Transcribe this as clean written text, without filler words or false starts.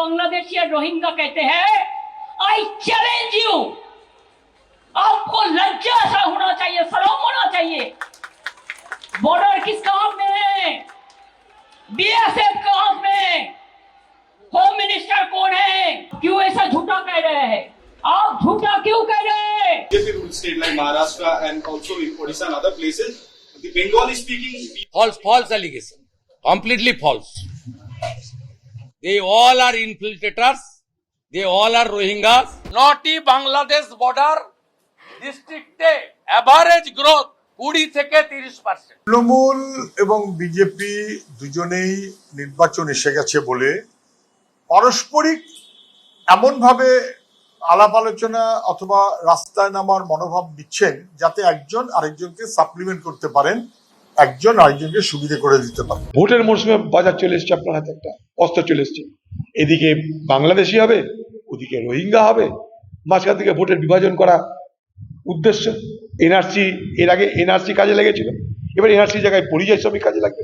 बांग्लादेशी या रोहिंगा कहते हैं, आई चैलेंज यू। आपको लज्जा सा होना चाहिए, शर्म होना चाहिए। बॉर्डर किसका हाथ में है? बीएसएफ का हाथ में। होम मिनिस्टर कौन है? क्यों ऐसा झूठा कह रहे हैं? आप झूठा क्यों कह रहे हैं? Different state like Maharashtra and also in Odisha and other places, the Bengali speaking. False allegation. Completely false. They all are infiltrators. They all are Rohingyas. Naughty Bangladesh border district average growth 20 থেকে 30%. তৃণমূল এবং BJP দুজনেই নির্বাচন এসে গেছে বলে পারস্পরিক এমনভাবে আলাপ আলোচনা অথবা রাস্তায় নামার মনোভাব দিচ্ছেন যাতে একজন আরেকজনকে সাপ্লিমেন্ট করতে পারেন, একজন আরেকজনকে সুবিধা করে দিতে পারেন। ভোটের মরশুমে বাজার চলে এসছে, আপনার হাতে একটা অস্ত্র চলে এসছে। এদিকে বাংলাদেশি হবে, ওদিকে রোহিঙ্গা হবে, মাঝখান থেকে ভোটের বিভাজন করা উদ্দেশ্য। এনআরসি, এর আগে এনআরসি কাজে লেগেছিল, এবার এনআরসি জায়গায় পরিযায়ী শ্রমিক কাজে লাগবে।